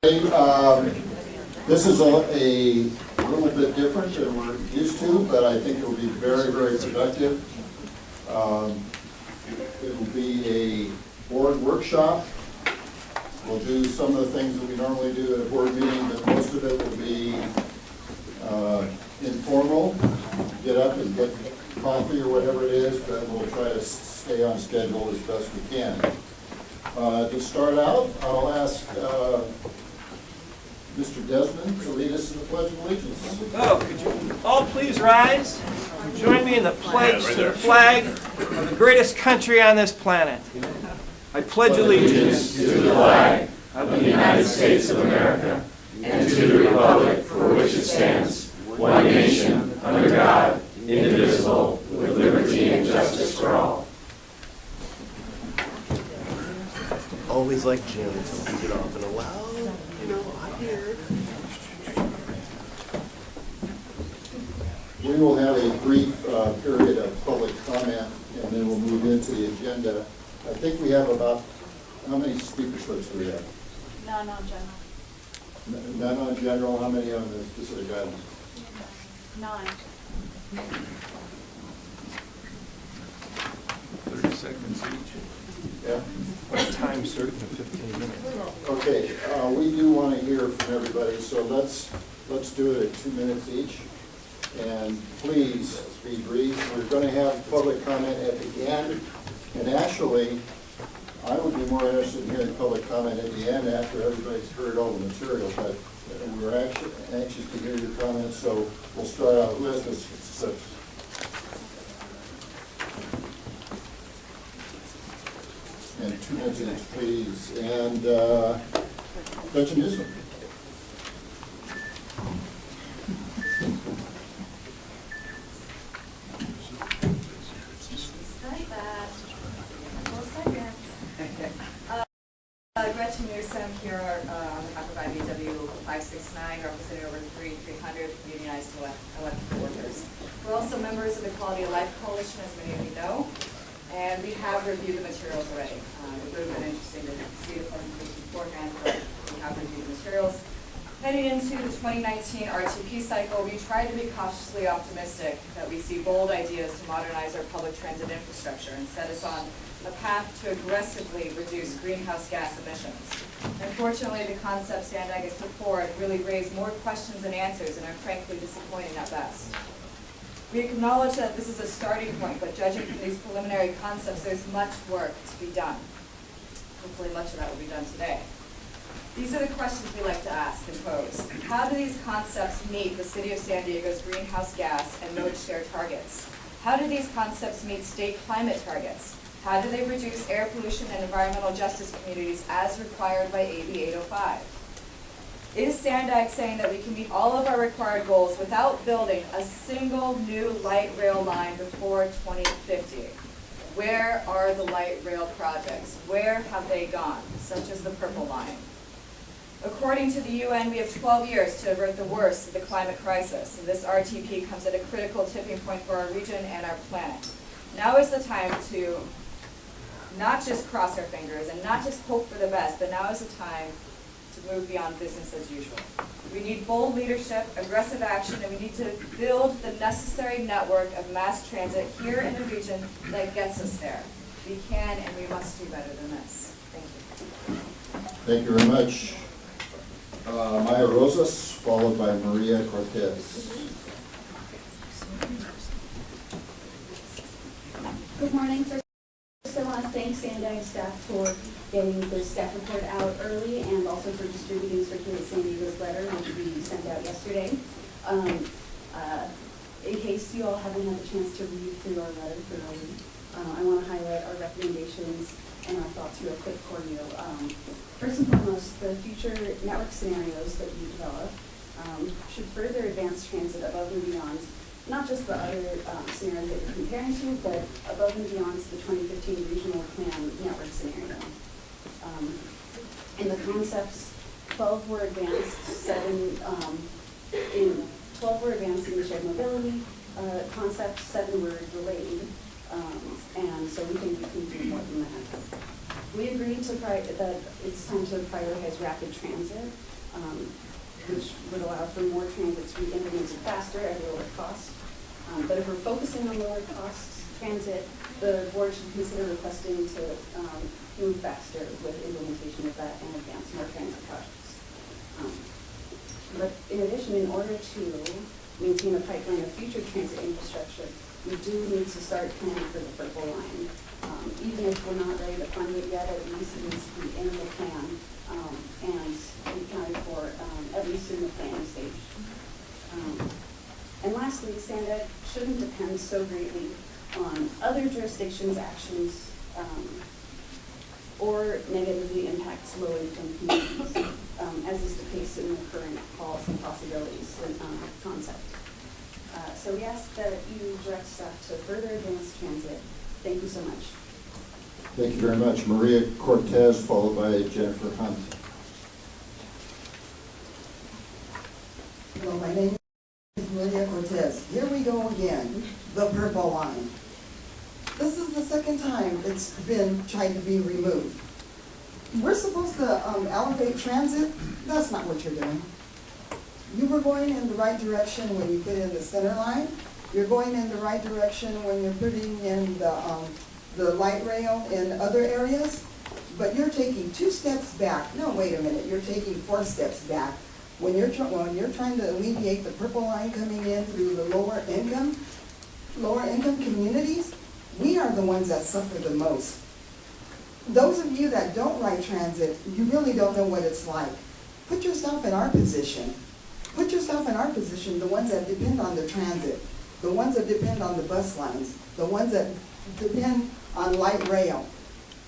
This is a little bit different than we're used to, but I think it will be very, very productive. It will be a board workshop. We'll do some of the things that we normally do at a board meeting, but most of it will be informal. Get up and get coffee or whatever it is, but we'll try to stay on schedule as best we can. To start out, I'll ask Mr. Desmond to lead us in the Pledge of Allegiance. Oh, could you all please rise and join me in the pledge to the flag of the greatest country on this planet. I pledge allegiance to the flag of the United States of America and to the republic for which it stands, one nation, under God, indivisible, with liberty and justice for all. Always like Jim to lead it off in a well, you know, I'm here. We will have a brief period of public comment, and then we'll move into the agenda. I think we have about, how many speaker slips do we have? None on general. None on general. How many on the specific items? 9. 30 seconds each. Yeah. Time certain of 15 minutes. Okay. We do want to hear from everybody, so let's do it at 2 minutes each. And please be brief. We're going to have public comment at the end, and actually, I would be more interested in hearing public comment at the end after everybody's heard all the material, but we're actually anxious to hear your comments, so we'll start out with Ms. Sips. And 2 minutes each, please. And Gretchen Newsom. Gretchen Newsom here on behalf of IBW 569, representing over 300 unionized electrical workers. We're also members of the Quality of Life Coalition, as many of you know, and we have reviewed the materials already. It would have been interesting to see the presentation beforehand, but we have reviewed the materials. Heading into the 2019 RTP cycle, we try to be cautiously optimistic that we see bold ideas to modernize our public transit infrastructure and set us on a path to aggressively reduce greenhouse gas emissions. Unfortunately, the concepts Sandag has put forward really raise more questions than answers and are frankly disappointing at best. We acknowledge that this is a starting point, but judging from these preliminary concepts, there's much work to be done. Hopefully much of that will be done today. These are the questions we like to ask and pose. How do these concepts meet the City of San Diego's greenhouse gas and mode share targets? How do these concepts meet state climate targets? How do they reduce air pollution and environmental justice communities as required by AB 805? Is Sandag saying that we can meet all of our required goals without building a single new light rail line before 2050? Where are the light rail projects? Where have they gone, such as the Purple Line? According to the UN, we have 12 years to avert the worst of the climate crisis, and this RTP comes at a critical tipping point for our region and our planet. Now is the time to not just cross our fingers and not just hope for the best, but now is the time to move beyond business as usual. We need bold leadership, aggressive action, and we need to build the necessary network of mass transit here in the region that gets us there. We can and we must do better than this. Thank you. Thank you very much. Maya Rosas, followed by Maria Cortez. Good morning. First, I want to thank Sandag staff for getting the staff report out early and also for distributing Circulate San Diego's letter, which we sent out yesterday. In case you all haven't had a chance to read through our letter thoroughly, I want to highlight our recommendations and our thoughts real quick for you. First and foremost, the future network scenarios that we develop should further advance transit above and beyond, not just the other scenarios that you're comparing to, but above and beyond the 2015 regional plan network scenario. In the concepts, 12 were advanced, 12 were advanced in the shared mobility concept, 7 were delayed, and so we think we can do more than that. We agreed that it's time to prioritize rapid transit, which would allow for more transit to be implemented faster at a lower cost. But if we're focusing on lower cost transit, the board should consider requesting to move faster with implementation of that and advance more transit projects. But in addition, in order to maintain a pipeline of future transit infrastructure, we do need to start planning for the Purple Line. Even if we're not ready to fund it yet, at least it needs to be in the plan and accounted for at least in the planning stage. And lastly, SANDAG shouldn't depend so greatly on other jurisdictions' actions or negatively impacts low-income communities, as is the case in the current policy possibilities concept. So we ask that you direct staff to further advance transit. Thank you so much. Thank you very much. Maria Cortez, followed by Jennifer Hunt. Hello, my name is Maria Cortez. Here we go again, the Purple Line. This is the second time it's been tried to be removed. We're supposed to elevate transit. That's not what you're doing. You were going in the right direction when you put in the center line. You're going in the right direction when you're putting in the light rail in other areas, but you're taking 2 steps back. No, wait a minute, you're taking 4 steps back. When you're trying to alleviate the Purple Line coming in through the lower income communities, we are the ones that suffer the most. Those of you that don't ride transit, you really don't know what it's like. Put yourself in our position. Put yourself in our position, the ones that depend on the transit, the ones that depend on the bus lines, the ones that depend on light rail.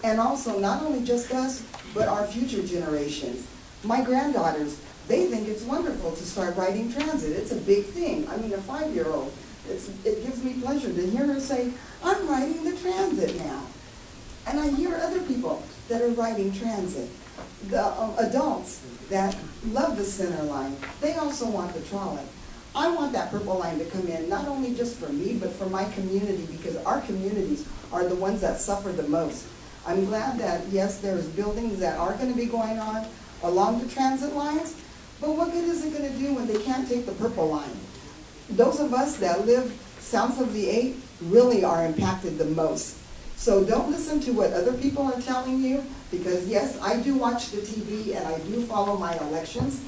And also, not only just us, but our future generations. My granddaughters, they think it's wonderful to start riding transit. It's a big thing. I mean, a 5-year-old, it gives me pleasure to hear her say, I'm riding the transit now. And I hear other people that are riding transit. The adults that love the center line, they also want the trolley. I want that Purple Line to come in, not only just for me, but for my community, because our communities are the ones that suffer the most. I'm glad that, yes, there's buildings that are going to be going on along the transit lines, but what good is it going to do when they can't take the Purple Line? Those of us that live south of the 8 really are impacted the most. So don't listen to what other people are telling you, because yes, I do watch the TV and I do follow my elections.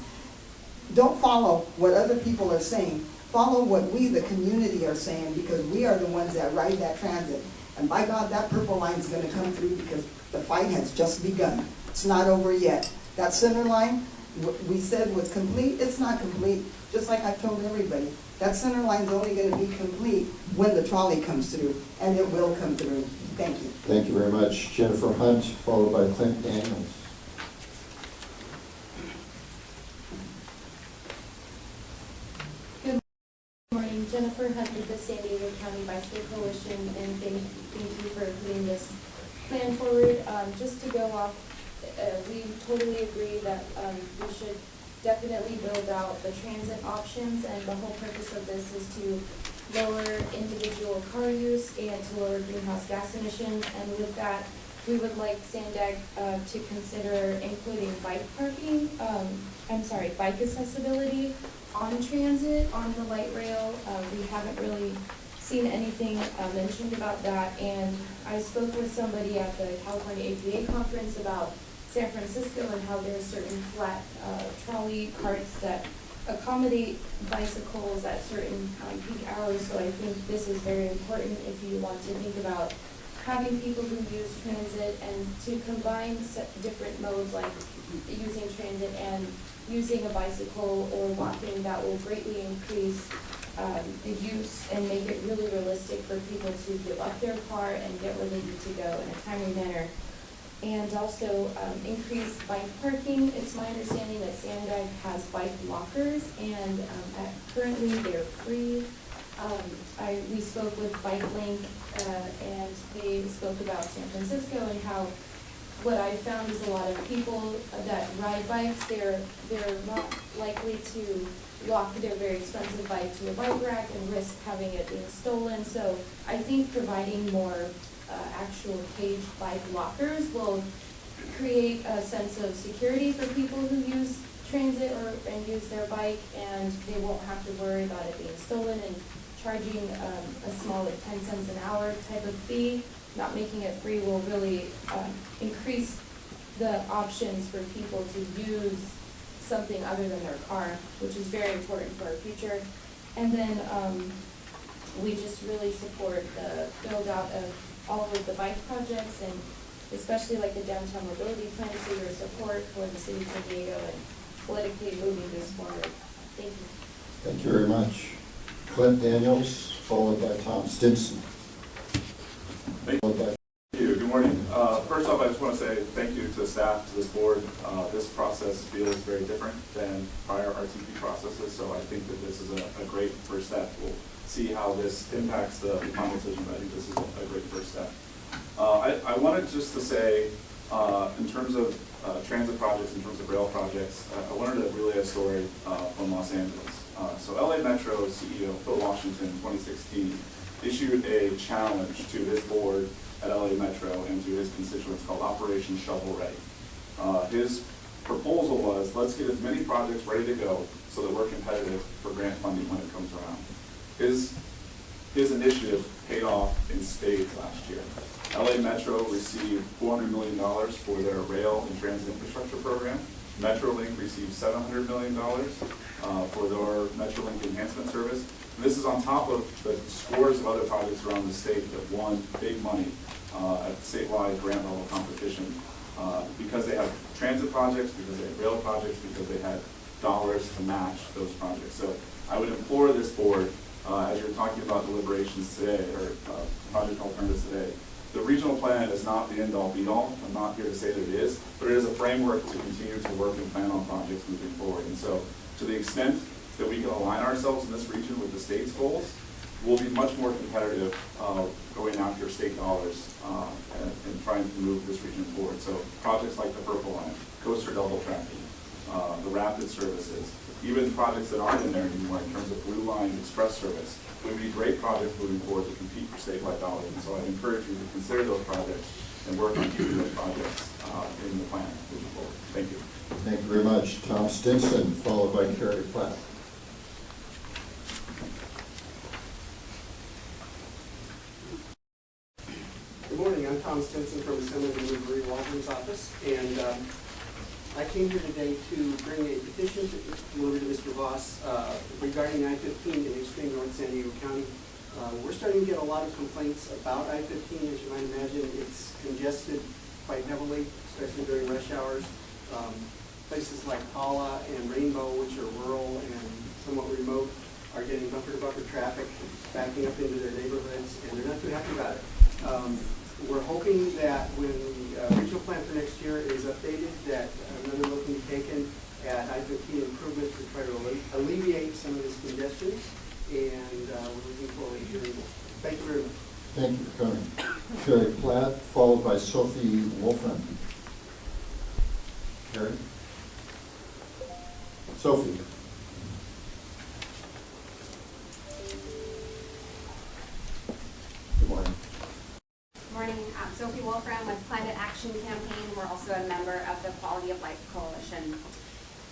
Don't follow what other people are saying. Follow what we, the community, are saying, because we are the ones that ride that transit. And by God, that Purple Line is going to come through, because the fight has just begun. It's not over yet. That center line, we said was complete. It's not complete. Just like I told everybody, that center line is only going to be complete when the trolley comes through, and it will come through. Thank you. Thank you very much. Jennifer Hunt, followed by Clint Daniels. Good morning. Jennifer Hunt with the San Diego County Bicycle Coalition, and thank you for putting this plan forward. Just to go off, we totally agree that we should definitely build out the transit options, and the whole purpose of this is to lower individual car use and to lower greenhouse gas emissions. And with that, we would like SANDAG to consider including bike parking, bike accessibility on transit, on the light rail. We haven't really seen anything mentioned about that, and I spoke with somebody at the California APA conference about San Francisco and how there's certain flat trolley carts that accommodate bicycles at certain peak hours. So I think this is very important if you want to think about having people who use transit and to combine different modes like using transit and using a bicycle or walking. That will greatly increase the use and make it really realistic for people to give up their car and get where they need to go in a timely manner. And also increase bike parking. It's my understanding that SANDAG has bike lockers, and currently they're free. We spoke with Bike Link, and they spoke about San Francisco and how what I found is a lot of people that ride bikes, they're not likely to lock their very expensive bike to a bike rack and risk having it being stolen. So I think providing more actual cage bike lockers will create a sense of security for people who use transit and use their bike, and they won't have to worry about it being stolen and charging a small, like 10 cents an hour type of fee. Not making it free will really increase the options for people to use something other than their car, which is very important for our future. And then we just really support the build out of all of the bike projects, and especially like the downtown mobility plan, so your support for the city of San Diego and politically moving this forward. Thank you. Thank you very much. Clint Daniels, followed by Tom Stinson. Thank you. Good morning. First off, I just want to say thank you to the staff, to this board. This process feels very different than prior RTP processes, so I think that this is a great first step. We'll see how this impacts the final decision, but I think this is a great first step. I wanted just to say, in terms of transit projects, in terms of rail projects, I wanted to relay a story from Los Angeles. So LA Metro CEO Phil Washington in 2016 issued a challenge to his board at LA Metro and to his constituents called Operation Shovel Ready. His proposal was, let's get as many projects ready to go so that we're competitive for grant funding when it comes around. His initiative paid off in spades last year. LA Metro received $400 million for their rail and transit infrastructure program. MetroLink received $700 million for their MetroLink enhancement service. And this is on top of the scores of other projects around the state that won big money at statewide grant level competition because they have transit projects, because they have rail projects, because they had dollars to match those projects. So I would implore this board, as you're talking about deliberations today, or project alternatives today, the regional plan is not the end-all be-all. I'm not here to say that it is, but it is a framework to continue to work and plan on projects moving forward. And so to the extent that we can align ourselves in this region with the state's goals, we'll be much more competitive going after state dollars and trying to move this region forward. So projects like the Purple Line, coaster double tracking, the rapid services, even projects that aren't in there anymore in terms of Blue Line Express service, would be great projects moving forward to compete for statewide dollars. And so I encourage you to consider those projects and work on keeping those projects in the plan moving forward. Thank you. Thank you very much. Tom Stinson, followed by Carrie Platt. Good morning. I'm Tom Stinson from Assemblyman Marie Waldron's office, and I came here today to bring a petition delivered to Mr. Voss regarding I-15 in extreme North San Diego County. We're starting to get a lot of complaints about I-15. As you might imagine, it's congested quite heavily, especially during rush hours. Places like Paula and Rainbow, which are rural and somewhat remote, are getting bumper-to-bumper traffic backing up into their neighborhoods, and they're not too happy about it. We're hoping that when the regional plan for next year is updated, that another look can be taken at I-15 improvements to try to alleviate some of this congestion, and we're looking forward to hearing more. Thank you very much. Thank you for coming. Carrie Platt, followed by Sophie Wolfram. Carrie? Sophie. Good morning. Good morning. I'm Sophie Wolfram with Climate Action Campaign. We're also a member of the Quality of Life Coalition.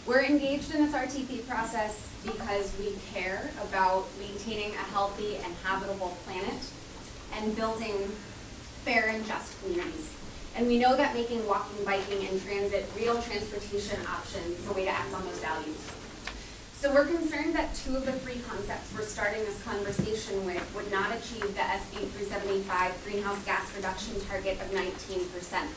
We're engaged in this RTP process because we care about maintaining a healthy and habitable planet and building fair and just communities. And we know that making walking, biking, and transit real transportation options is a way to act on those values. So we're concerned that two of the three concepts we're starting this conversation with would not achieve the SB 375 greenhouse gas reduction target of 19%.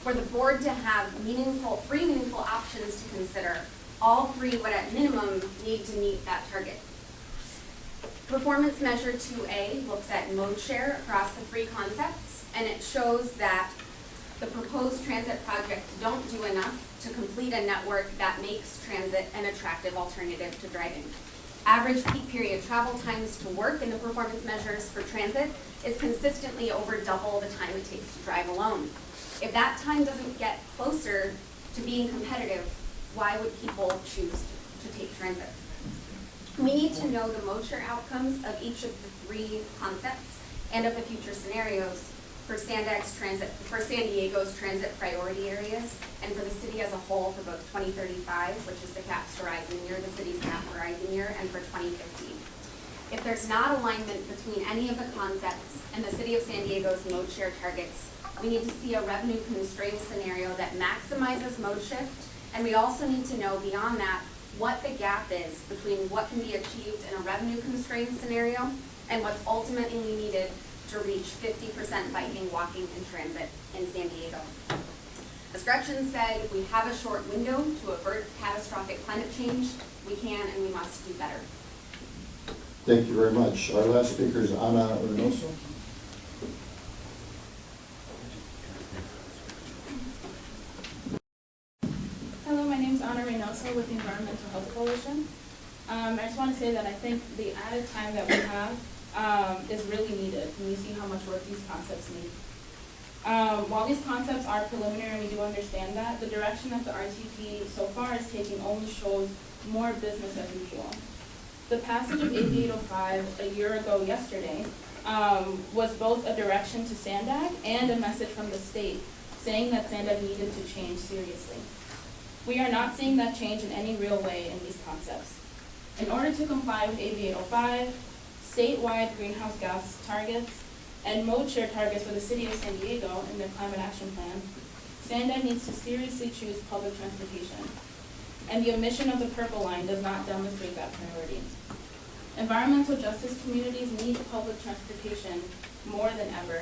For the board to have three meaningful options to consider, all three would at minimum need to meet that target. Performance measure 2A looks at mode share across the three concepts, and it shows that the proposed transit projects don't do enough to complete a network that makes transit an attractive alternative to driving. Average peak period travel times to work in the performance measures for transit is consistently over double the time it takes to drive alone. If that time doesn't get closer to being competitive, why would people choose to take transit? We need to know the mode share outcomes of each of the three concepts and of the future scenarios for San Diego's transit priority areas, and for the city as a whole for both 2035, which is the CAPS Horizon year, the city's CAP Horizon year, and for 2015. If there's not alignment between any of the concepts and the city of San Diego's mode share targets, we need to see a revenue constraint scenario that maximizes mode shift, and we also need to know beyond that what the gap is between what can be achieved in a revenue constraint scenario and what's ultimately needed to reach 50% biking, walking, and transit in San Diego. As Gretchen said, we have a short window to avert catastrophic climate change. We can and we must do better. Thank you very much. Our last speaker is Ana Reynosa. Hello, my name is Ana Reynosa with the Environmental Health Coalition. I just want to say that I think the added time that we have is really needed when we see how much work these concepts need. While these concepts are preliminary and we do understand that, the direction that the RTP so far is taking only shows more business as usual. The passage of AB 805 a year ago yesterday was both a direction to SANDAG and a message from the state saying that SANDAG needed to change seriously. We are not seeing that change in any real way in these concepts. In order to comply with AB 805, statewide greenhouse gas targets, and mode share targets for the city of San Diego in their climate action plan, SANDAG needs to seriously choose public transportation. And the omission of the purple line does not demonstrate that priority. Environmental justice communities need public transportation more than ever,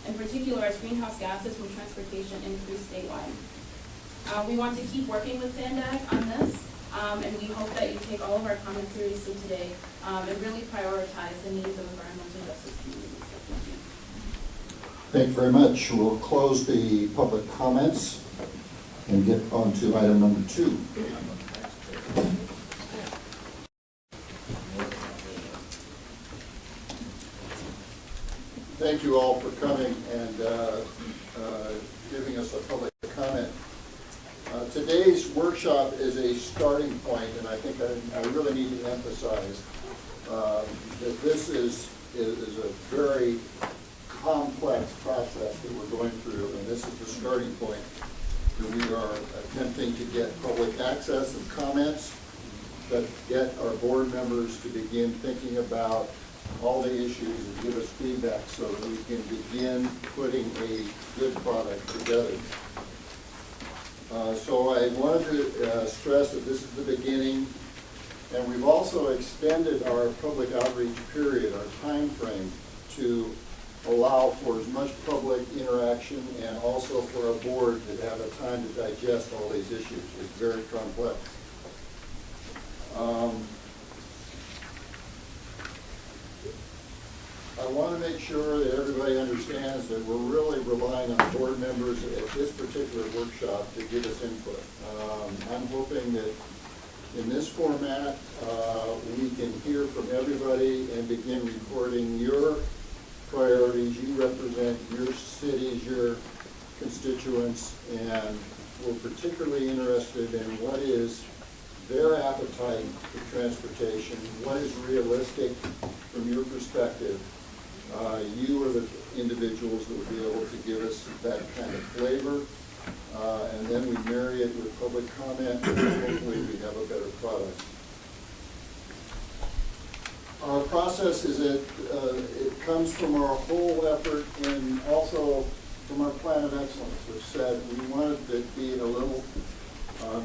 in particular as greenhouse gases from transportation increase statewide. We want to keep working with SANDAG on this, and we hope that you take all of our comments seriously today and really prioritize the needs of environmental justice communities. Thank you. Thank you very much. We'll close the public comments and get on to item number 2. Thank you all for coming and giving us a public comment. Today's workshop is a starting point, and I think I really need to emphasize that this is a very complex process that we're going through, and this is the starting point. We are attempting to get public access and comments, but get our board members to begin thinking about all the issues and give us feedback so that we can begin putting a good product together. So I wanted to stress that this is the beginning, and we've also extended our public outreach period, our time frame, to allow for as much public interaction and also for our board to have a time to digest all these issues. It's very complex. I want to make sure that everybody understands that we're really relying on board members at this particular workshop to give us input. I'm hoping that in this format, we can hear from everybody and begin recording your priorities. You represent your cities, your constituents, and we're particularly interested in what is their appetite for transportation, what is realistic from your perspective. You are the individuals that will be able to give us that kind of flavor, and then we marry it with public comment, and hopefully we have a better product. Our process is that it comes from our whole effort and also from our plan of excellence, which said we wanted to be a little,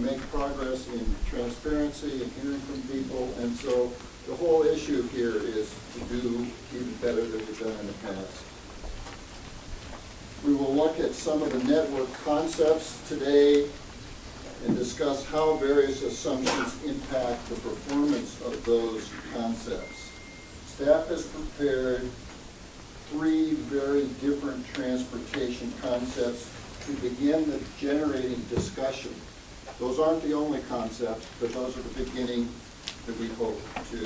make progress in transparency and hearing from people, and so the whole issue here is to do even better than we've done in the past. We will look at some of the network concepts today and discuss how various assumptions impact the performance of those concepts. Staff has prepared 3 very different transportation concepts to begin the generating discussion. Those aren't the only concepts, but those are the beginning that we hope to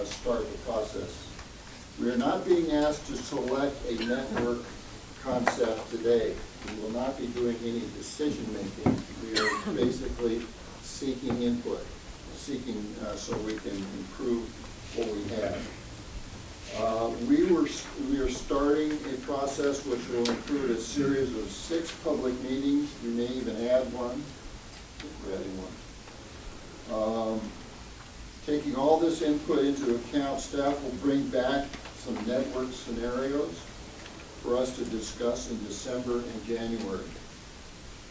start the process. We are not being asked to select a network concept today. We will not be doing any decision making. We are basically seeking input, seeking so we can improve what we have. We are starting a process which will include a series of 6 public meetings. We may even add one. We're adding one. Taking all this input into account, staff will bring back some network scenarios for us to discuss in December and January.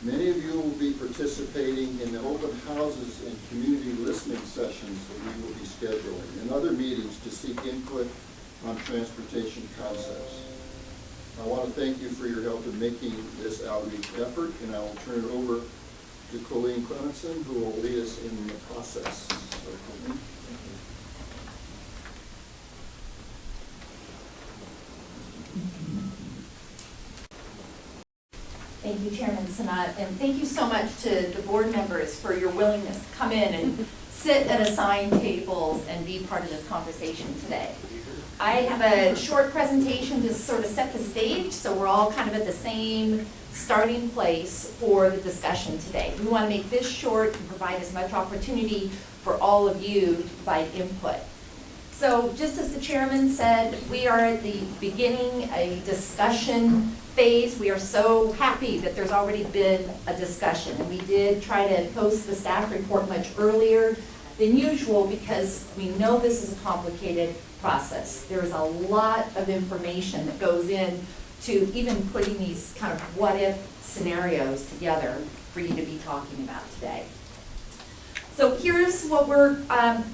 Many of you will be participating in the open houses and community listening sessions that we will be scheduling and other meetings to seek input on transportation concepts. I want to thank you for your help in making this outreach effort, and I will turn it over to Colleen Clementson, who will lead us in the process. So, Colleen. Thank you, Chairman Sanat, and thank you so much to the board members for your willingness to come in and sit at assigned tables and be part of this conversation today. I have a short presentation to sort of set the stage, so we're all kind of at the same starting place for the discussion today. We want to make this short and provide as much opportunity for all of you to provide input. So just as the chairman said, we are at the beginning a discussion phase. We are so happy that there's already been a discussion. And we did try to post the staff report much earlier than usual because we know this is a complicated process. There is a lot of information that goes in to even putting these kind of what-if scenarios together for you to be talking about today. So here's what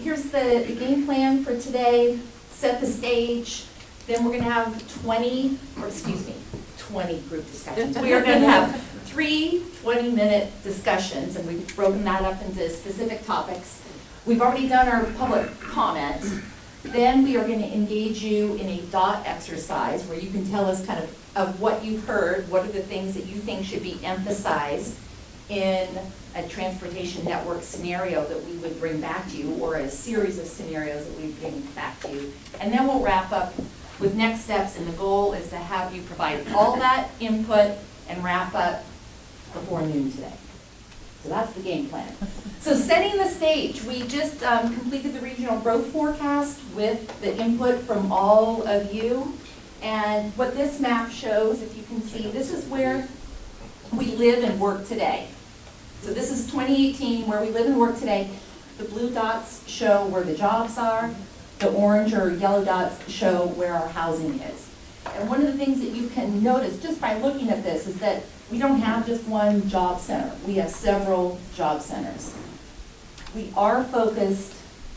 here's the game plan for today. Set the stage. Then we're going to have 20 group discussions. We are going to have 3 20-minute discussions, and we've broken that up into specific topics. We've already done our public comment. Then we are going to engage you in a dot exercise where you can tell us kind of what you've heard, what are the things that you think should be emphasized in a transportation network scenario that we would bring back to you, or a series of scenarios that we bring back to you. And then we'll wrap up with next steps, and the goal is to have you provide all that input and wrap up before noon today. So that's the game plan. So setting the stage, we just completed the regional growth forecast with the input from all of you. And what this map shows, if you can see, this is where we live and work today. So this is 2018, where we live and work today. The blue dots show where the jobs are. The orange or yellow dots show where our housing is. And one of the things that you can notice just by looking at this is that we don't have just one job center. We have several job centers. We are focused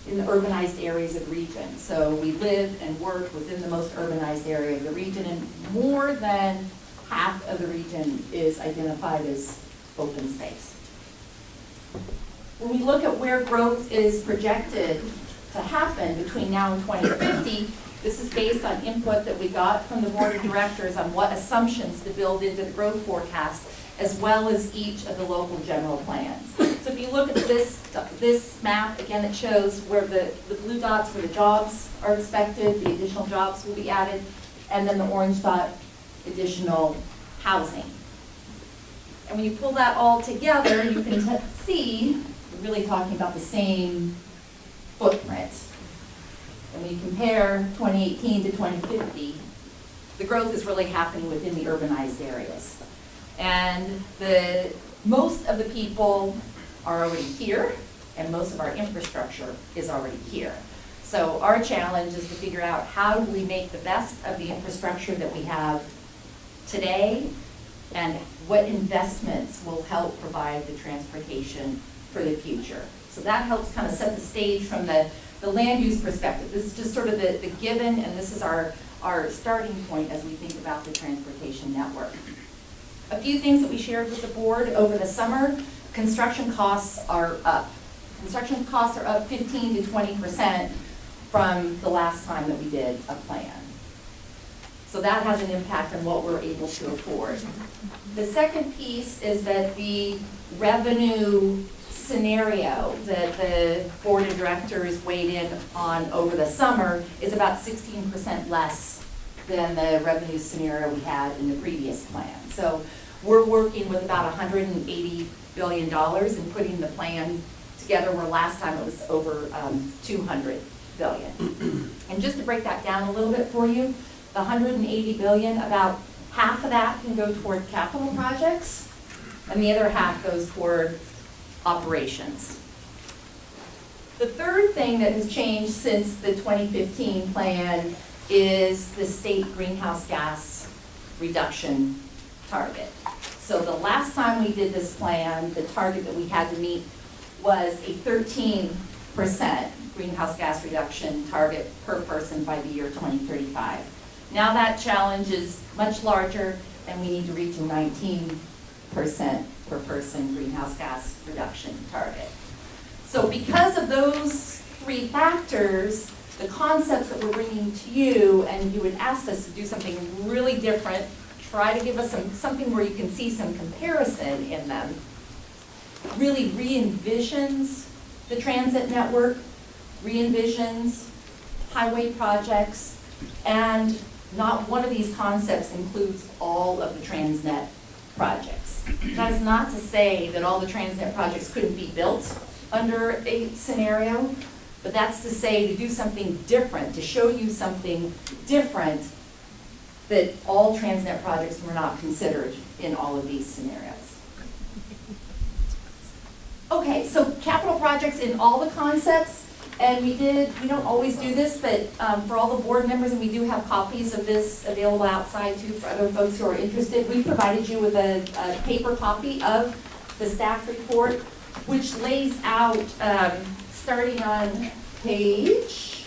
in the urbanized areas of the region. So we live and work within the most urbanized area of the region, and more than half of the region is identified as open space. When we look at where growth is projected to happen between now and 2050, this is based on input that we got from the board of directors on what assumptions to build into the growth forecast, as well as each of the local general plans. So if you look at this map, again, it shows where the blue dots where the jobs are expected, the additional jobs will be added, and then the orange dot, additional housing. And when you pull that all together, you can see we're really talking about the same footprint. And when you compare 2018 to 2050, the growth is really happening within the urbanized areas. And most of the people are already here, and most of our infrastructure is already here. So our challenge is to figure out how do we make the best of the infrastructure that we have today, and what investments will help provide the transportation for the future. So that helps kind of set the stage from the land use perspective. This is just sort of the given, and this is our starting point as we think about the transportation network. A few things that we shared with the board over the summer: construction costs are up. Construction costs are up 15 to 20% from the last time that we did a plan. So that has an impact on what we're able to afford. The second piece is that the revenue scenario that the board of directors weighed in on over the summer is about 16% less than the revenue scenario we had in the previous plan. So we're working with about $180 billion and putting the plan together, where last time it was over 200 billion. And just to break that down a little bit for you, the 180 billion, about half of that can go toward capital projects, and the other half goes toward operations. The third thing that has changed since the 2015 plan is the state greenhouse gas reduction target. So the last time we did this plan, the target that we had to meet was a 13% greenhouse gas reduction target per person by the year 2035. Now that challenge is much larger, and we need to reach a 19% per person greenhouse gas reduction target. So because of those three factors, the concepts that we're bringing to you, and you would ask us to do something really different, try to give us something where you can see some comparison in them, really re-envisions the transit network, re-envisions highway projects, and not one of these concepts includes all of the Transnet projects. That is not to say that all the Transnet projects couldn't be built under a scenario, but that's to say to do something different, to show you something different, that all Transnet projects were not considered in all of these scenarios. Okay, so capital projects in all the concepts, and we don't always do this, but for all the board members, and we do have copies of this available outside too for other folks who are interested, we provided you with a paper copy of the staff report, which lays out, starting on page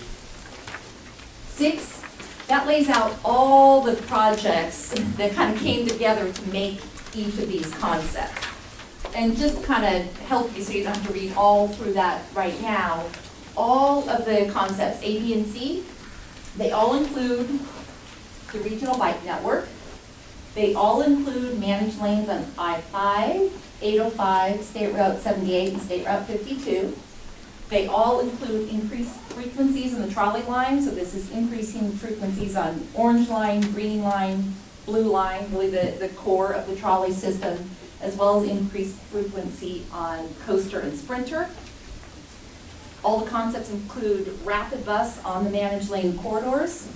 6, that lays out all the projects that kind of came together to make each of these concepts. And just to kind of help you so you don't have to read all through that right now, all of the concepts, A, B, and C, they all include the regional bike network. They all include managed lanes on I-5, 805, State Route 78, and State Route 52. They all include increased frequencies in the trolley line, so this is increasing frequencies on orange line, green line, blue line, really the core of the trolley system, as well as increased frequency on coaster and sprinter. All the concepts include rapid bus on the managed lane corridors,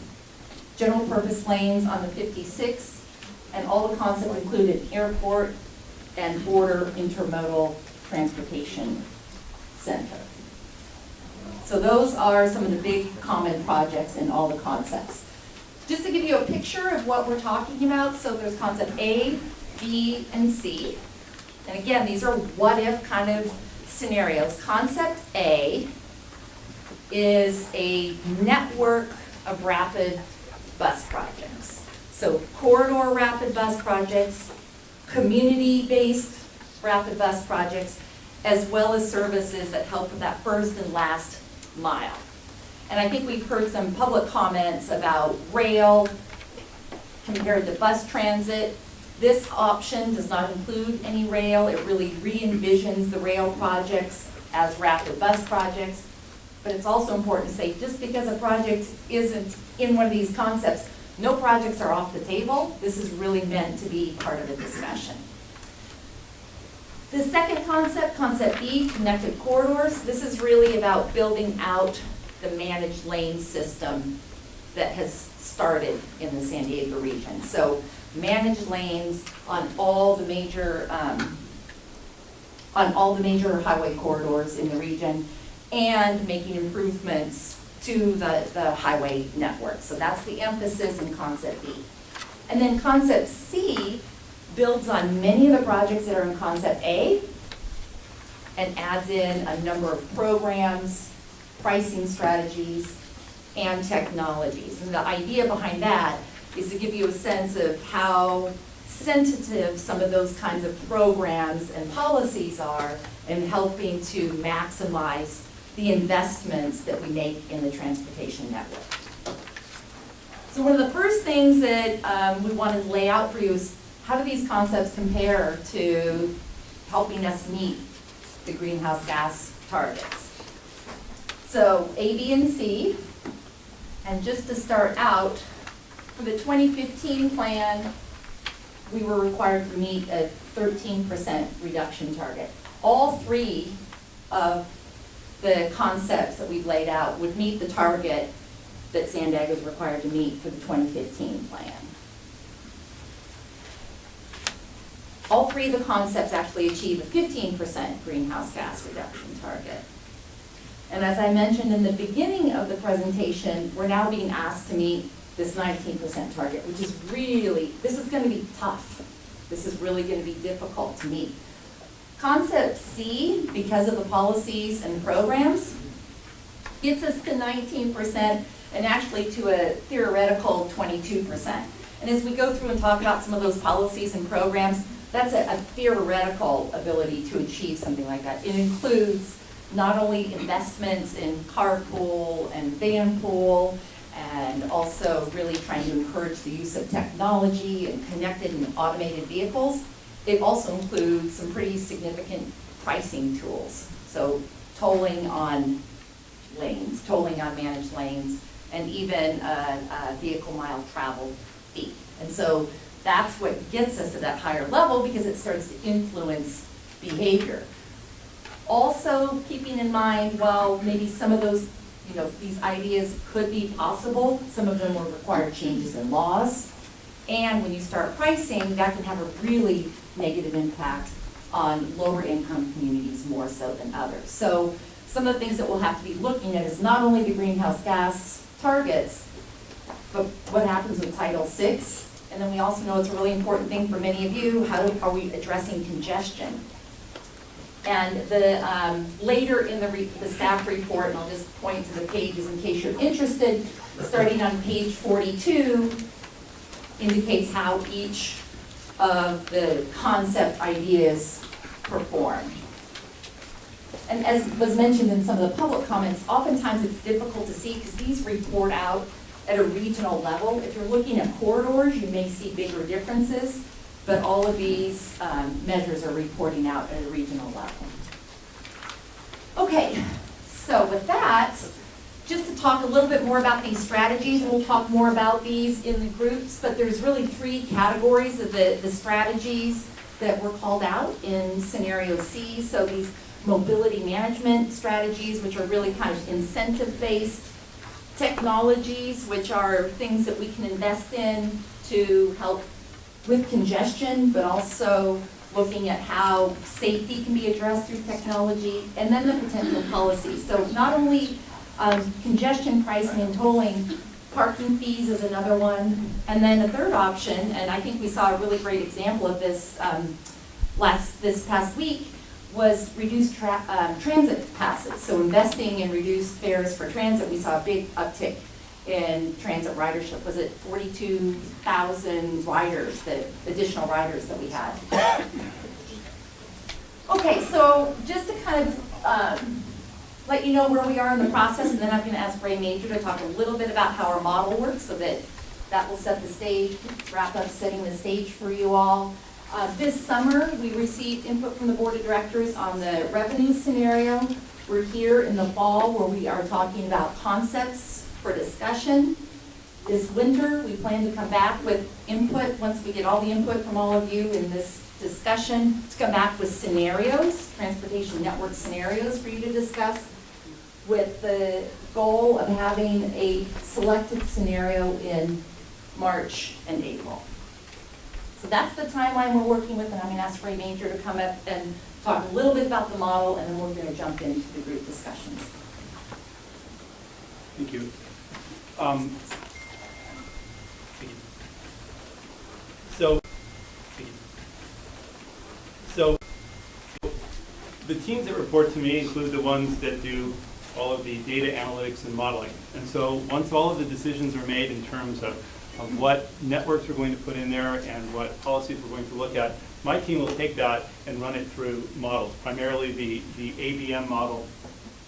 general purpose lanes on the 56, and all the concepts include an airport and border intermodal transportation center. So those are some of the big common projects in all the concepts. Just to give you a picture of what we're talking about, so there's concept A, B, and C. And again, these are what-if kind of scenarios. Concept A is a network of rapid bus projects. So corridor rapid bus projects, community-based rapid bus projects, as well as services that help with that first and last mile. And I think we've heard some public comments about rail compared to bus transit. This option does not include any rail. It really re-envisions the rail projects as rapid bus projects. But it's also important to say, just because a project isn't in one of these concepts, no projects are off the table. This is really meant to be part of a discussion. The second concept, concept B, connected corridors, this is really about building out the managed lane system that has started in the San Diego region. So managed lanes on all the major highway corridors in the region, and making improvements to the highway network. So that's the emphasis in concept B. And then concept C builds on many of the projects that are in concept A and adds in a number of programs, pricing strategies, and technologies. And the idea behind that is to give you a sense of how sensitive some of those kinds of programs and policies are in helping to maximize the investments that we make in the transportation network. So one of the first things that we wanted to lay out for you is how do these concepts compare to helping us meet the greenhouse gas targets? So A, B, and C, and just to start out, for the 2015 plan, we were required to meet a 13% reduction target. All three of the concepts that we've laid out would meet the target that Sandag is required to meet for the 2015 plan. All three of the concepts actually achieve a 15% greenhouse gas reduction target. And as I mentioned in the beginning of the presentation, we're now being asked to meet this 19% target, which is really, this is going to be tough. This is really going to be difficult to meet. Concept C, because of the policies and programs, gets us to 19% and actually to a theoretical 22%. And as we go through and talk about some of those policies and programs, that's a theoretical ability to achieve something like that. It includes not only investments in carpool and van pool, and also really trying to encourage the use of technology and connected and automated vehicles. It also includes some pretty significant pricing tools. So tolling on lanes, tolling on managed lanes, and even a vehicle mile traveled fee. And so that's what gets us to that higher level because it starts to influence behavior. Also keeping in mind, while maybe some of those, these ideas could be possible, some of them will require changes in laws. And when you start pricing, that can have a really negative impact on lower income communities more so than others. So some of the things that we'll have to be looking at is not only the greenhouse gas targets, but what happens with Title VI. And then we also know it's a really important thing for many of you, how are we addressing congestion? And later in the staff report, and I'll just point to the pages in case you're interested, starting on page 42, indicates how each of the concept ideas perform. And as was mentioned in some of the public comments, oftentimes it's difficult to see because these report out at a regional level. If you're looking at corridors, you may see bigger differences, but all of these measures are reporting out at a regional level. Okay, so with that, just to talk a little bit more about these strategies, and we'll talk more about these in the groups, but there's really three categories of the strategies that were called out in scenario C. So these mobility management strategies, which are really kind of incentive-based, technologies, which are things that we can invest in to help with congestion, but also looking at how safety can be addressed through technology, and then the potential policies. So not only congestion pricing and tolling, parking fees is another one, and then a third option, and I think we saw a really great example of this this past week, was reduced transit passes. So investing in reduced fares for transit, we saw a big uptick in transit ridership. Was it 42,000 riders, the additional riders that we had? Okay, so just to kind of let you know where we are in the process, and then I'm going to ask Ray Major to talk a little bit about how our model works so that will set the stage, wrap up setting the stage for you all. This summer, we received input from the board of directors on the revenue scenario. We're here in the fall where we are talking about concepts for discussion. This winter, we plan to come back with input, once we get all the input from all of you in this discussion, to come back with scenarios, transportation network scenarios for you to discuss, with the goal of having a selected scenario in March and April. So that's the timeline we're working with, and I'm going to ask Ray Major to come up and talk a little bit about the model, and then we're going to jump into the group discussions. Thank you. So the teams that report to me include the ones that do all of the data analytics and modeling. And so once all of the decisions are made in terms of what networks we're going to put in there and what policies we're going to look at, my team will take that and run it through models, primarily the ABM model,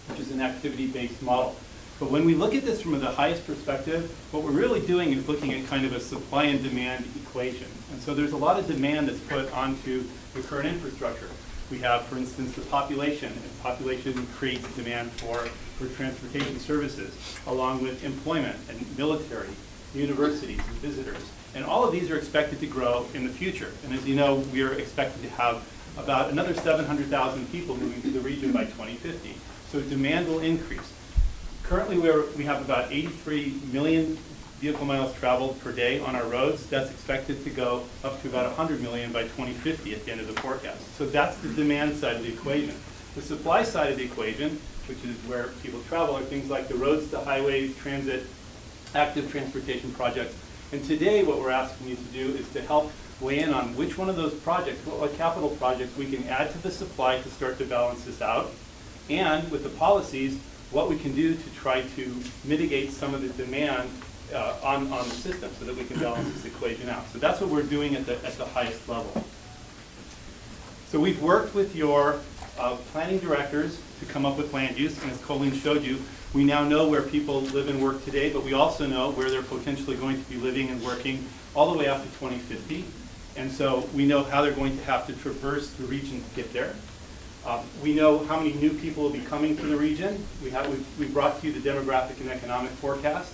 which is an activity-based model. But when we look at this from the highest perspective, what we're really doing is looking at kind of a supply and demand equation. And so there's a lot of demand that's put onto the current infrastructure. We have, for instance, the population. And population creates demand for transportation services, along with employment and military, universities and visitors. And all of these are expected to grow in the future. And as you know, we are expected to have about another 700,000 people moving to the region by 2050. So demand will increase. Currently, we have about 83 million vehicle miles traveled per day on our roads. That's expected to go up to about 100 million by 2050 at the end of the forecast. So that's the demand side of the equation. The supply side of the equation, which is where people travel, are things like the roads, the highways, transit, active transportation projects. And today what we're asking you to do is to help weigh in on which one of those projects, what capital projects we can add to the supply to start to balance this out, and with the policies, what we can do to try to mitigate some of the demand on the system so that we can balance this equation out. So that's what we're doing at the highest level. So we've worked with your planning directors to come up with land use, and as Colleen showed you, we now know where people live and work today, but we also know where they're potentially going to be living and working all the way up to 2050. And so we know how they're going to have to traverse the region to get there. We know how many new people will be coming to the region. We brought to you the demographic and economic forecast.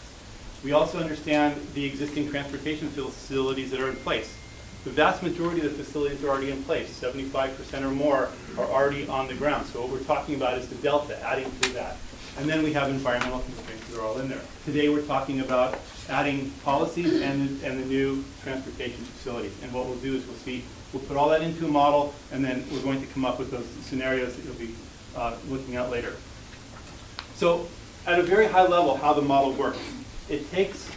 We also understand the existing transportation facilities that are in place. The vast majority of the facilities are already in place. 75% or more are already on the ground. So what we're talking about is the delta, adding to that. And then we have environmental constraints that are all in there. Today we're talking about adding policies and the new transportation facilities. And what we'll do is we'll put all that into a model, and then we're going to come up with those scenarios that you'll be looking at later. So at a very high level, how the model works. It takes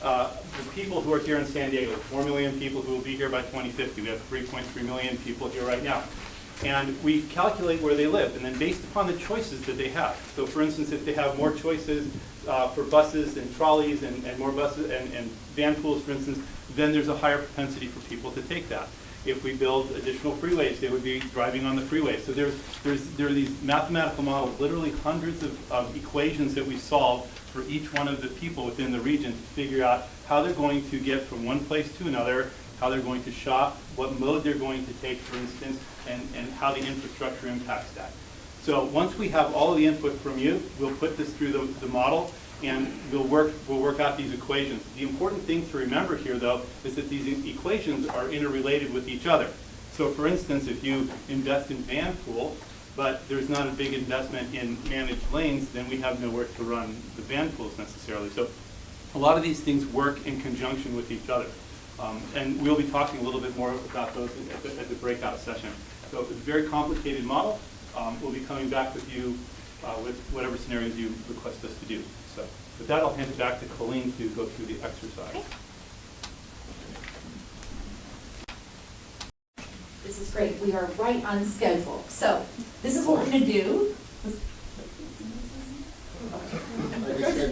the people who are here in San Diego, 4 million people who will be here by 2050. We have 3.3 million people here right now. And we calculate where they live, and then based upon the choices that they have. So for instance, if they have more choices for buses and trolleys and more buses and van pools, for instance, then there's a higher propensity for people to take that. If we build additional freeways, they would be driving on the freeway. So there are these mathematical models, literally hundreds of equations that we solve for each one of the people within the region to figure out how they're going to get from one place to another, how they're going to shop, what mode they're going to take, for instance, and how the infrastructure impacts that. So once we have all of the input from you, we'll put this through the model, and we'll work out these equations. The important thing to remember here, though, is that these equations are interrelated with each other. So for instance, if you invest in van pool, but there's not a big investment in managed lanes, then we have nowhere to run the van pools necessarily. So a lot of these things work in conjunction with each other. And we'll be talking a little bit more about those at the breakout session. So it's a very complicated model. We'll be coming back with you with whatever scenarios you request us to do. So with that, I'll hand it back to Colleen to go through the exercise. Okay. This is great. We are right on schedule. So this is what we're going to do.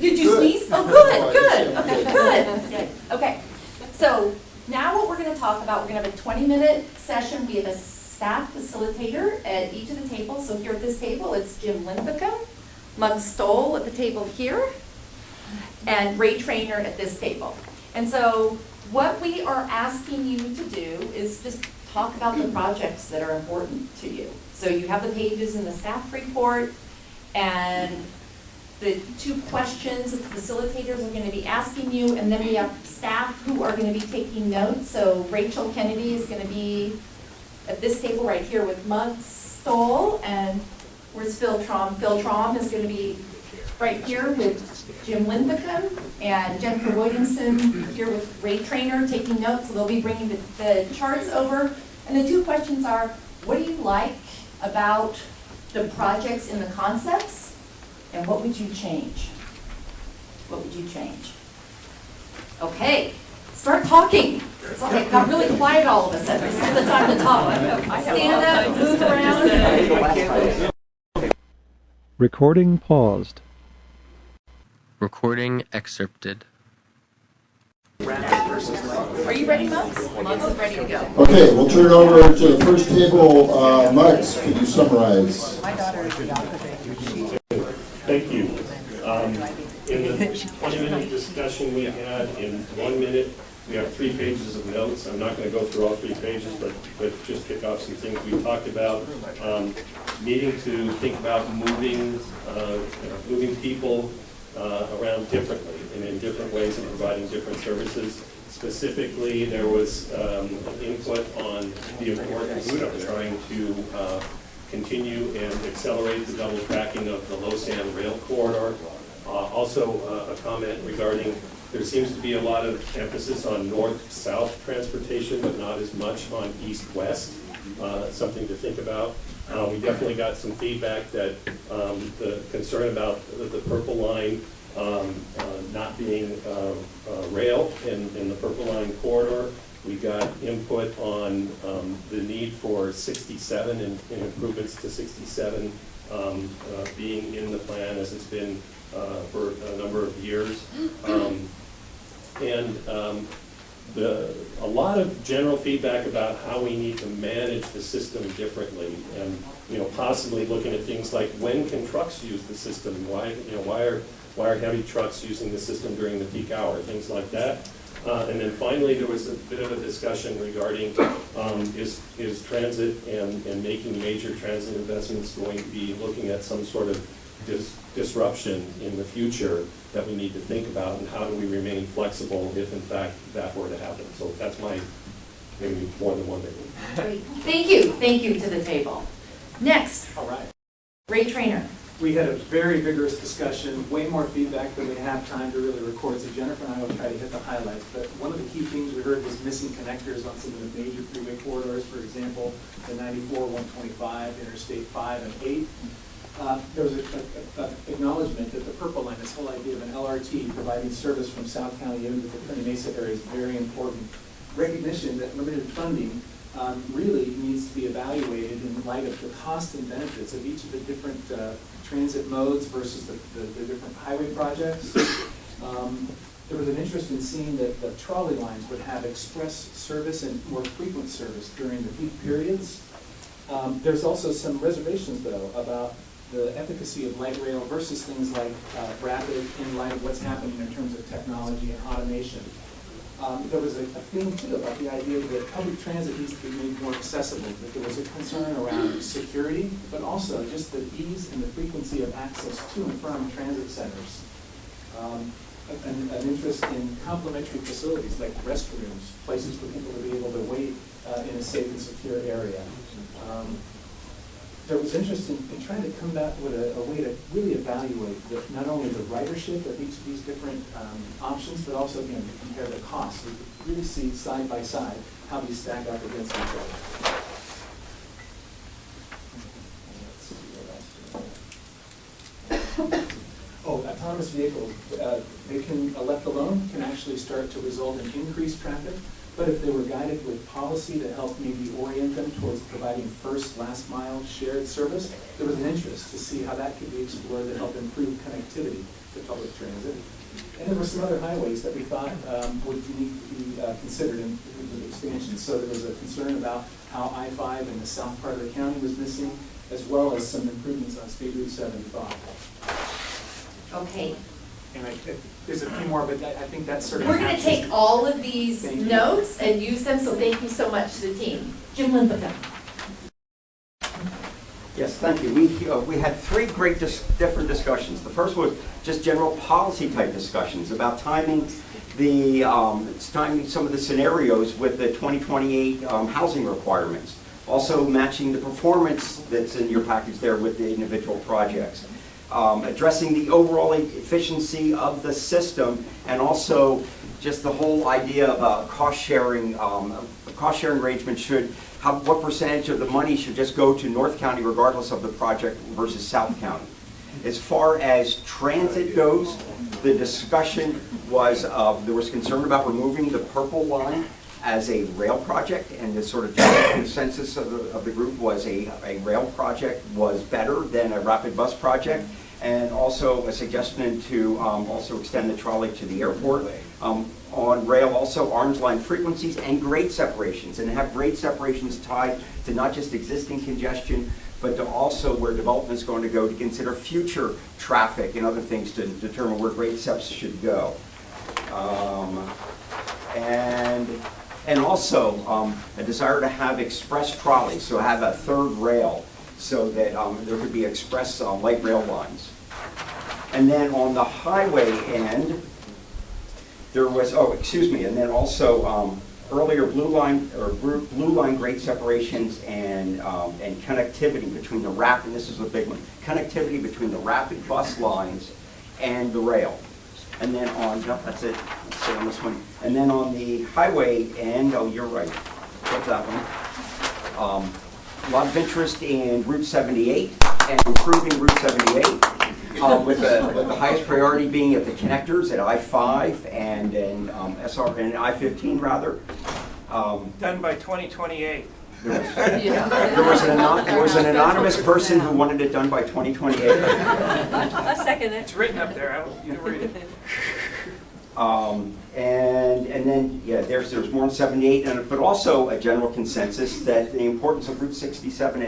Did you sneeze? Oh, good. Okay, good. Okay. So now what we're going to talk about, we're going to have a 20-minute session. We have a staff facilitator at each of the tables. So here at this table, it's Jim Linthicum, Mug Stoll at the table here, and Ray Trainer at this table. And so what we are asking you to do is just talk about the projects that are important to you. So you have the pages in the staff report, and the 2 questions that the facilitators are going to be asking you, and then we have staff who are going to be taking notes. So Rachel Kennedy is going to be at this table right here with Mug Stoll, and where's Phil Traum? Phil Traum is going to be right here with Jim Linthicum, and Jennifer Williamson here with Ray Trainer taking notes. So they'll be bringing the charts over. And the 2 questions are, what do you like about the projects and the concepts? And what would you change? What would you change? Okay, start talking. It's like it got really quiet all of a sudden. This is the time to talk. Stand up, move around. Recording paused. Recording excerpted. Are you ready, Muggs? Muggs is ready to go. Okay, we'll turn it over to the first table. Muggs, can you summarize? Thank you. In the 20-minute discussion we had, in 1 minute, we have 3 pages of notes. I'm not going to go through all 3 pages, but just pick off some things we talked about. Needing to think about moving people around differently and in different ways and providing different services. Specifically, there was input on the importance of trying to continue and accelerate the double tracking of the Lausanne rail corridor. Also, a comment regarding there seems to be a lot of emphasis on north-south transportation, but not as much on east-west. Something to think about. We definitely got some feedback that the concern about the Purple Line not being rail in the Purple Line corridor. We got input on the need for 67 and improvements to 67 being in the plan as it's been for a number of years. A lot of general feedback about how we need to manage the system differently, and possibly looking at things like when can trucks use the system? Why are heavy trucks using the system during the peak hour? Things like that. And then finally, there was a bit of a discussion regarding is transit and making major transit investments going to be looking at some sort of disruption in the future that we need to think about, and how do we remain flexible if in fact that were to happen. So that's my maybe more than one thing. Great. Thank you to the table. Next. All right. Ray Trainer. We had a very vigorous discussion, way more feedback than we have time to really record, so Jennifer and I will try to hit the highlights. But one of the key things we heard was missing connectors on some of the major freeway corridors, for example, the 94, 125, Interstate 5 and 8. There was an acknowledgement that the Purple Line, this whole idea of an LRT providing service from South County into the Reynosa area is very important. Recognition that limited funding really needs to be evaluated in light of the cost and benefits of each of the different transit modes versus the different highway projects. There was an interest in seeing that the trolley lines would have express service and more frequent service during the peak periods. There's also some reservations, though, about the efficacy of light rail versus things like rapid in light of what's happening in terms of technology and automation. There was a theme, too, about the idea that public transit needs to be made more accessible, that there was a concern around security, but also just the ease and the frequency of access to and from transit centers. An interest in complementary facilities like restrooms, places for people to be able to wait in a safe and secure area. There was interest in trying to come back with a way to really evaluate not only the ridership of each of these different options, but also, again, to compare the costs. We could really see side by side how these stack up against each other. Autonomous vehicles, they can, left alone, can actually start to result in increased traffic. But if they were guided with policy to help maybe orient them towards providing first, last mile shared service, there was an interest to see how that could be explored to help improve connectivity to public transit. And there were some other highways that we thought would need to be considered in terms of expansion. So there was a concern about how I-5 in the south part of the county was missing, as well as some improvements on State Route 75. Okay. And there's a few more, but I think that's sort of... We're going to take all of these notes and use them, so thank you so much to the team. Jim Linthicum. Yes, thank you. We had three great different discussions. The first was just general policy type discussions about timing some of the scenarios with the 2028 housing requirements. Also matching the performance that's in your package there with the individual projects. Addressing the overall efficiency of the system, and also just the whole idea of a cost-sharing arrangement what percentage of the money should just go to North County regardless of the project versus South County. As far as transit goes, the discussion was, there was concern about removing the Purple Line as a rail project, and the sort of general consensus of the group was a rail project was better than a rapid bus project, and also a suggestion to also extend the trolley to the airport. On rail, also arms length frequencies and grade separations, and have grade separations tied to not just existing congestion, but to also where development is going to go to consider future traffic and other things to determine where grade seps should go. And also a desire to have express trolleys, so have a third rail, so that there could be express light rail lines. And then on the highway end, there was, and then also earlier blue line grade separations and connectivity between the rapid, this is a big one, connectivity between the rapid bus lines and the rail. And then on, no, that's it, let's stay on this one. And then on the highway end, oh, you're right, what's that one? A lot of interest in Route 78 and improving Route 78, with the highest priority being at the connectors at I-5 and I-15 rather. Done by 2028. There was an anonymous person who wanted it done by 2028. I second it. It's written up there. You can read it. And then, yeah, there's more on 78, but also a general consensus that the importance of Route 67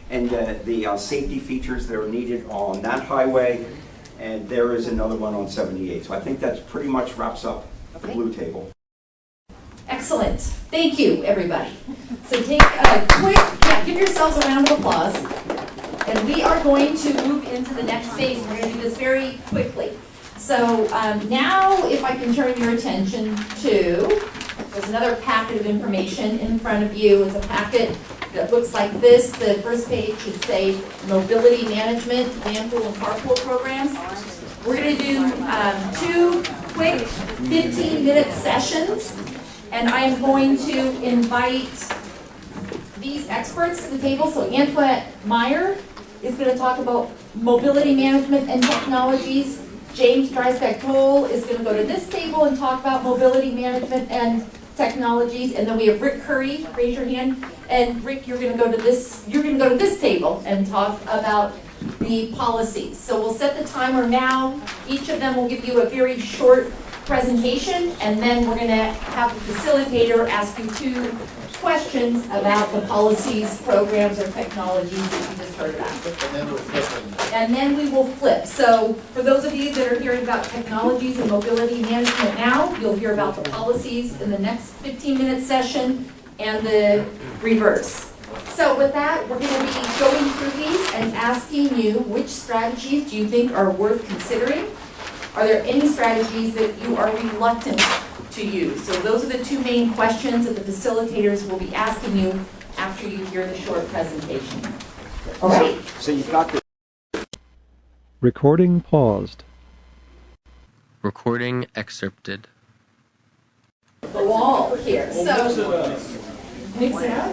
and the safety features that are needed on that highway, and there is another one on 78. So I think that pretty much wraps up the blue table. Excellent. Thank you, everybody. So take a quick, give yourselves a round of applause. And we are going to move into the next phase. We're going to do this very quickly. So now if I can turn your attention to, there's another packet of information in front of you. It's a packet that looks like this. The first page should say mobility management, vanpool and carpool programs. We're going to do 2 quick 15-minute sessions. And I am going to invite these experts to the table. So Antoinette Meyer is going to talk about mobility management and technologies. James Dreisbeck-Toll is going to go to this table and talk about mobility management and technologies. And then we have Rick Curry, raise your hand. And Rick, you're going to go to this table and talk about the policies. So we'll set the timer now. Each of them will give you a very short presentation, and then we're going to have the facilitator ask you 2 questions about the policies, programs, or technologies that you just heard about. And then we're flipping. And then we will flip. So for those of you that are hearing about technologies and mobility management now, you'll hear about the policies in the next 15-minute session and the reverse. So with that, we're going to be going through these and asking you which strategies do you think are worth considering. Are there any strategies that you are reluctant to use? So those are the 2 main questions that the facilitators will be asking you after you hear the short presentation. All right. So you've got the Recording paused. Recording excerpted. The wall here. So mix it up.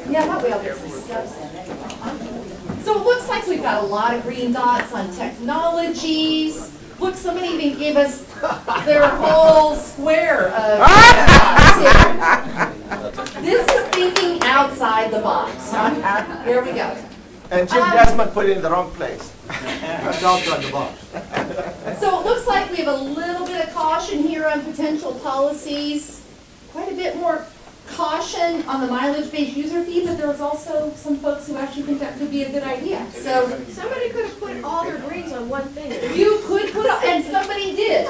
Yeah, that way I'll get some steps in. So it looks like we've got a lot of green dots on technologies. Look, somebody even gave us their whole square of This is thinking outside the box. Here we go. And Jim Desmond put it in the wrong place. That's outside the box. So it looks like we have a little bit of caution here on potential policies. Quite a bit more caution on the mileage-based user fee, but there was also some folks who actually think that could be a good idea. So somebody could have put all their greens on one thing. You could put, and somebody did.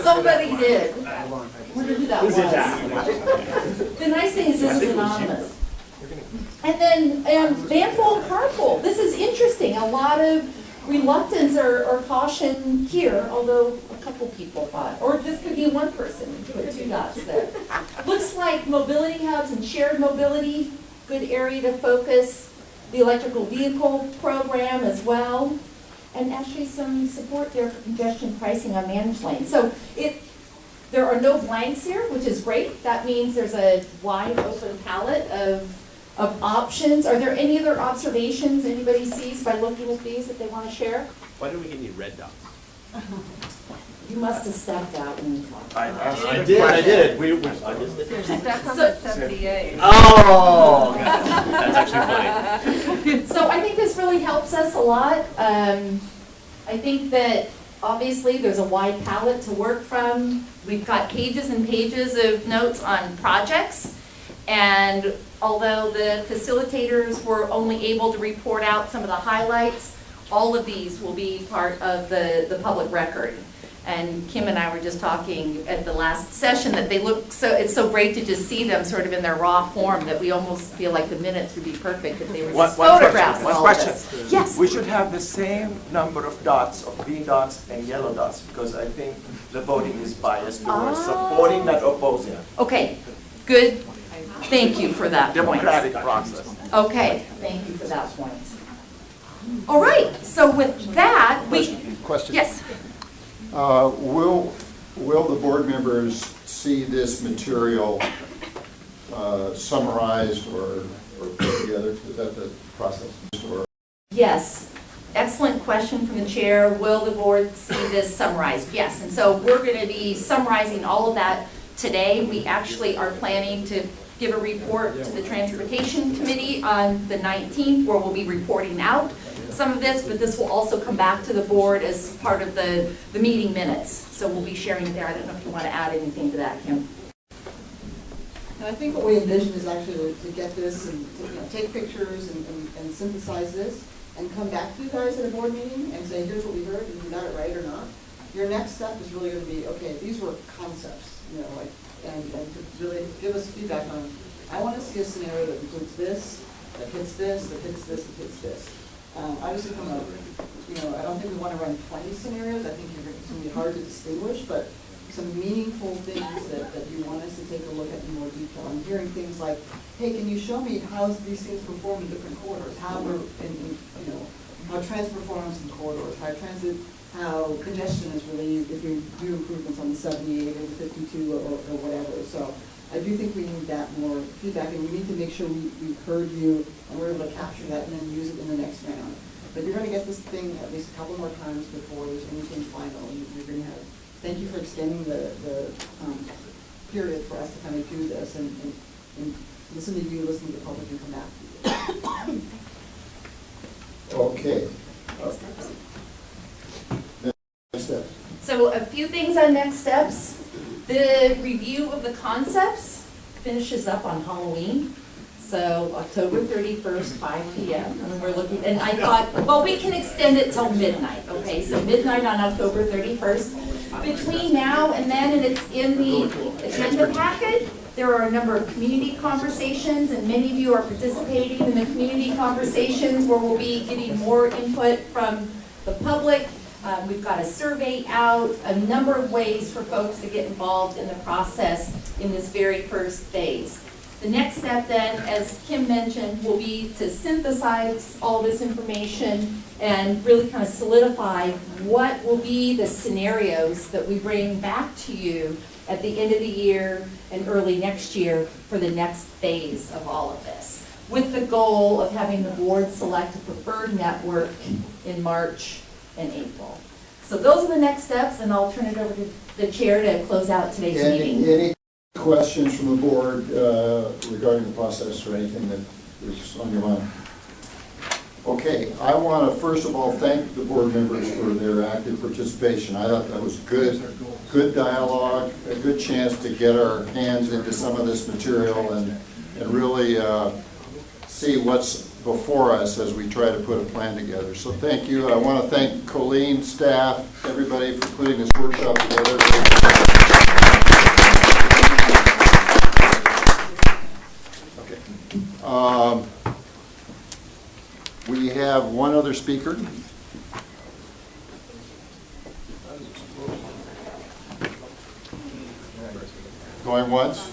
Somebody did. I wonder who that was. The nice thing is this is anonymous. And then vanpool carpool. This is interesting. A lot of reluctance or caution here, although a couple people thought, or this could be one person, put 2 dots there. Looks like mobility hubs and shared mobility, good area to focus. The electrical vehicle program as well. And actually some support there for congestion pricing on managed lanes. So there are no blanks here, which is great. That means there's a wide open palette of options. Are there any other observations anybody sees by looking at these that they want to share? Why didn't we get any red dots? You must have stepped out when you talked. I did. I did. That comes at 78. Oh, that's actually funny. So I think this really helps us a lot. I think that obviously there's a wide palette to work from. We've got pages and pages of notes on projects. And although the facilitators were only able to report out some of the highlights, all of these will be part of the public record. And Kim and I were just talking at the last session that they look so, it's so great to just see them sort of in their raw form that we almost feel like the minutes would be perfect if they were just photographs of all of this. Yes. We should have the same number of dots, of green dots and yellow dots, because I think the voting is biased towards supporting that opposing. Okay, good. Thank you for that Democratic point. process. Okay, thank you for that point. All right, so with that, Question. Yes. Will the board members see this material summarized or put together? Is that the process? Or? Yes. Excellent question from the chair. Will the board see this summarized? Yes. And so we're going to be summarizing all of that today. We actually are planning to give a report to the Transportation Committee on the 19th, where we'll be reporting out some of this, but this will also come back to the board as part of the meeting minutes. So we'll be sharing it there. I don't know if you want to add anything to that, Kim. And I think what we envision is actually to get this and to, take pictures and synthesize this and come back to you guys at a board meeting and say, here's what we heard, and you got it right or not. Your next step is really going to be, okay, these were concepts, and to really give us feedback on, I want to see a scenario that includes this, that hits this, that hits this, that hits this. Obviously from a, I don't think we want to run 20 scenarios. I think it's going to be hard to distinguish, but some meaningful things that you want us to take a look at in more detail. I'm hearing things like, hey, can you show me how these things perform in different corridors? How we're how transit performs in corridors, how congestion is relieved if you do improvements on the 78 or the 52 or whatever. So I do think we need that more feedback, and we need to make sure we've heard you and we're able to capture that and then use it in the next round. But you're going to get this thing at least a couple more times before there's anything final. You're going to have. Thank you for extending the period for us to kind of do this and listen to you, listen to the public, and come back to you. Okay. Next step. So a few things on next steps. The review of the concepts finishes up on Halloween. So October 31st, 5 p.m. And we're looking, and I thought, well, we can extend it till midnight. Okay, so midnight on October 31st. Between now and then, and it's in the agenda packet, there are a number of community conversations, and many of you are participating in the community conversations where we'll be getting more input from the public. We've got a survey out, a number of ways for folks to get involved in the process in this very first phase. The next step then, as Kim mentioned, will be to synthesize all this information and really kind of solidify what will be the scenarios that we bring back to you at the end of the year and early next year for the next phase of all of this, with the goal of having the board select a preferred network in March and April. So those are the next steps, and I'll turn it over to the chair to close out today's meeting. Any questions from the board regarding the process or anything that is on your mind? Okay, I want to first of all thank the board members for their active participation. I thought that was good dialogue, a good chance to get our hands into some of this material and really see what's before us as we try to put a plan together. So thank you. I want to thank Colleen, staff, everybody for putting this workshop together. We have one other speaker. Going once?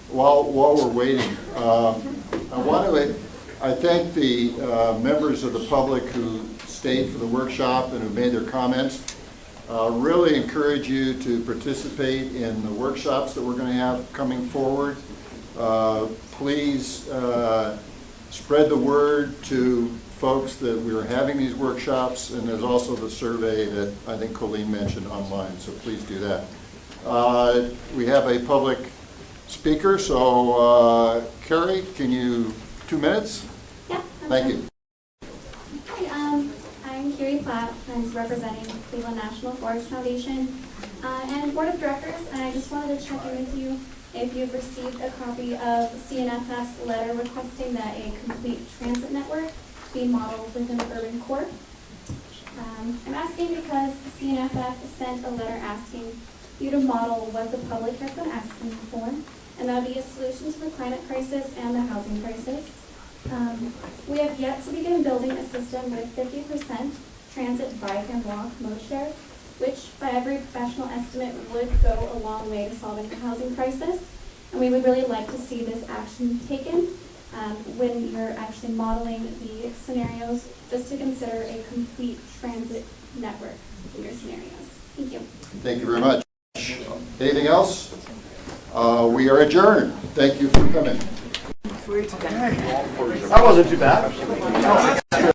While we're waiting, I thank the members of the public who stayed for the workshop and who made their comments. Really encourage you to participate in the workshops that we're going to have coming forward. Please spread the word to folks that we're having these workshops, and there's also the survey that I think Colleen mentioned online, so please do that. We have a public speaker, so Carrie, can you 2 minutes? Yeah. Thank you. Hi, I'm Carrie Platt. I'm representing Cleveland National Forest Foundation. And Board of Directors, I just wanted to check in with you if you've received a copy of CNFF's letter requesting that a complete transit network be modeled within the urban core. I'm asking because CNFF sent a letter asking you to model what the public has been asking for, and that would be a solution to the climate crisis and the housing crisis. We have yet to begin building a system with 50% transit, bike, and walk mode share, which by every professional estimate would go a long way to solving the housing crisis. And we would really like to see this action taken when you're actually modeling the scenarios, just to consider a complete transit network in your scenarios. Thank you. Thank you very much. Anything else? We are adjourned. Thank you for coming. That wasn't too bad.